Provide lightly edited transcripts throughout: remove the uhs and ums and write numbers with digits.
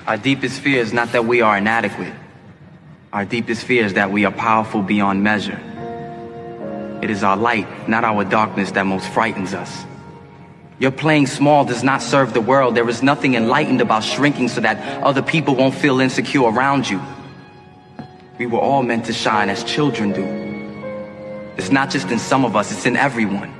Our deepest fear is not that we are inadequate. Our deepest fear is that we are powerful beyond measure. It is our light, not our darkness, that most frightens us. Your playing small does not serve the world. There is nothing enlightened about shrinking so that other people won't feel insecure around you. We were all meant to shine as children do. It's not just in some of us, it's in everyone.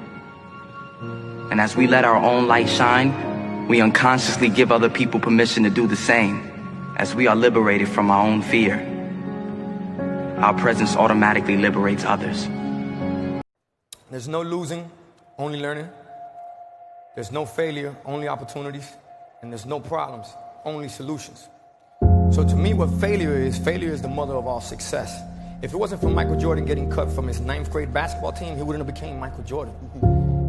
And as we let our own light shine, we unconsciously give other people permission to do the same. As we are liberated from our own fear, our presence automatically liberates others. There's no losing, only learning. There's no failure, only opportunities. And there's no problems, only solutions. So to me, what failure is the mother of all success. If it wasn't for Michael Jordan getting cut from his 9th grade basketball team, he wouldn't have became Michael Jordan.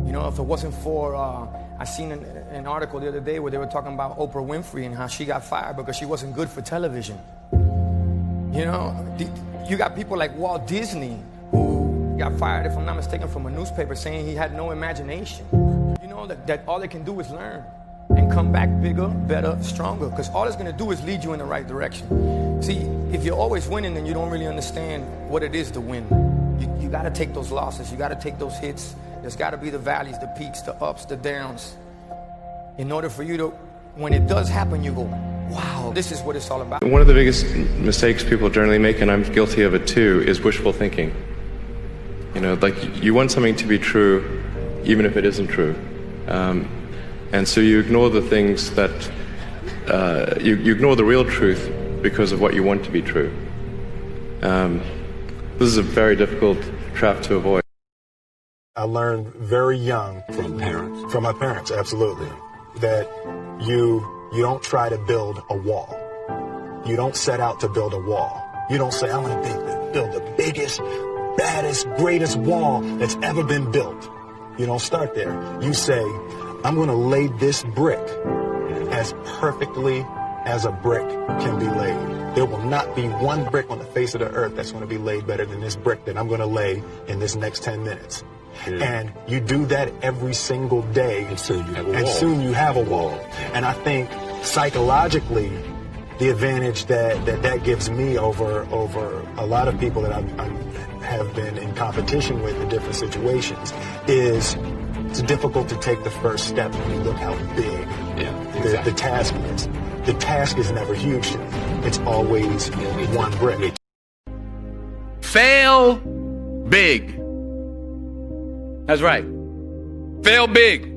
You know, if it wasn't for, I seen an article the other day where they were talking about Oprah Winfrey and how she got fired because she wasn't good for television. You know, you got people like Walt Disney who got fired, if I'm not mistaken, from a newspaper saying he had no imagination. You know, that all they can do is learn and come back bigger, better, stronger, because all it's going to do is lead you in the right direction. See, if you're always winning, then you don't really understand what it is to win. You got to take those losses. You got to take those hits. There's got to be the valleys, the peaks, the ups, the downs, in order for you to, when it does happen, you go, wow, this is what it's all about. One of the biggest mistakes people generally make, and I'm guilty of it too, is wishful thinking. You know, like you want something to be true, even if it isn't true. And so you ignore the things that, you ignore the real truth because of what you want to be true. This is a very difficult trap to avoid. I learned very young from parents. From my parents, absolutely, that you don't try to build a wall. You don't set out to build a wall. You don't say, I want to build the biggest, baddest, greatest wall that's ever been built. You don't start there. You say, I'm going to lay this brick as perfectly as a brick can be laid. There will not be one brick on the face of the earth that's going to be laid better than this brick that I'm going to lay in this next 10 minutes. Yeah. And you do that every single day, and soon you have a wall. And I think psychologically, the advantage that gives me over a lot of people that I have been in competition with in different situations is it's difficult to take the first step when you look how big the task is. The task is never huge to me. It's always one brick. Fail big. That's right. Fail big.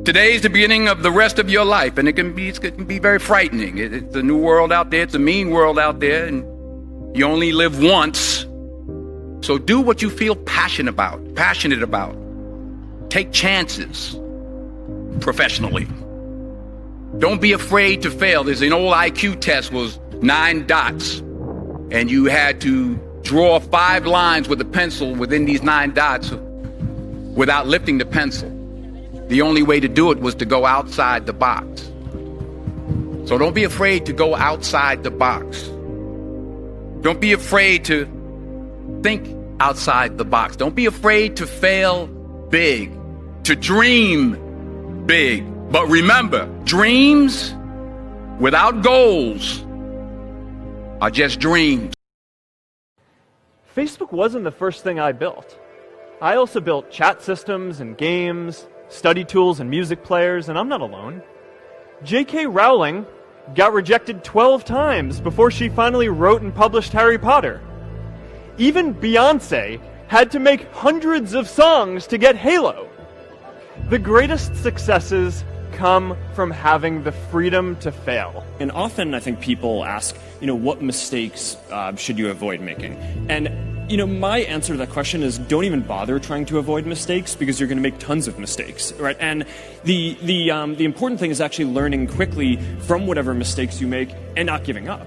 Today's the beginning of the rest of your life, and it can be very frightening. It's a new world out there. It's a mean world out there, and you only live once. So do what you feel passionate about. Take chances professionally. Don't be afraid to fail. There's an old IQ test, was 9 dots, and you had to draw 5 lines with a pencil within these 9 dots without lifting the pencil. The only way to do it was to go outside the box. So don't be afraid to go outside the box. Don't be afraid to think outside the box. Don't be afraid to fail big, to dream big. But remember, dreams without goals are just dreams. Facebook wasn't the first thing I built. I also built chat systems and games, study tools and music players, and I'm not alone. J.K. Rowling got rejected 12 times before she finally wrote and published Harry Potter. Even Beyoncé had to make hundreds of songs to get Halo. The greatest successes come from having the freedom to fail. And often I think people ask, what mistakes should you avoid making? And my answer to that question is don't even bother trying to avoid mistakes, because you're going to make tons of mistakes, right? And the important thing is actually learning quickly from whatever mistakes you make and not giving up,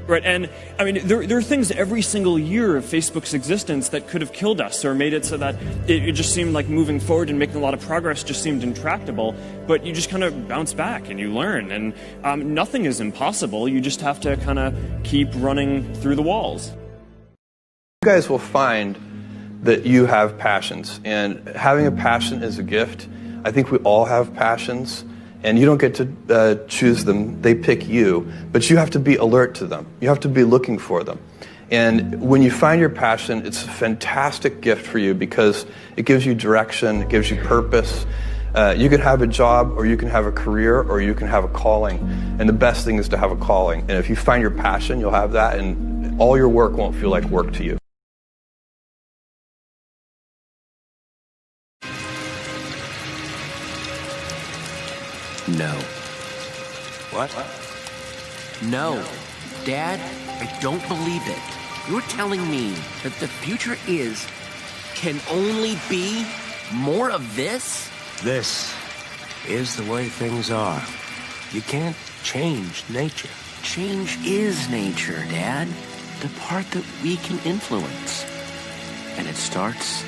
right? And I mean, there are things every single year of Facebook's existence that could have killed us or made it so that it just seemed like moving forward and making a lot of progress just seemed intractable. But you just kind of bounce back and you learn, and nothing is impossible. You just have to kind of keep running through the walls. You guys will find that you have passions, and having a passion is a gift. I think we all have passions, And you don't get to choose them, they pick you, but you have to be alert to them. You have to be looking for them. And when you find your passion, it's a fantastic gift for you because it gives you direction, it gives you purpose. You could have a job, or you can have a career, or you can have a calling. And the best thing is to have a calling. And if you find your passion, you'll have that, and all your work won't feel like work to you. No. What? No. Dad, I don't believe it. You're telling me that the future can only be more of this? This is the way things are. You can't change nature. Change is nature, Dad. The part that we can influence. And it starts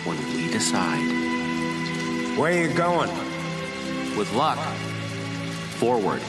when we decide. Where are you going? With luck, forward.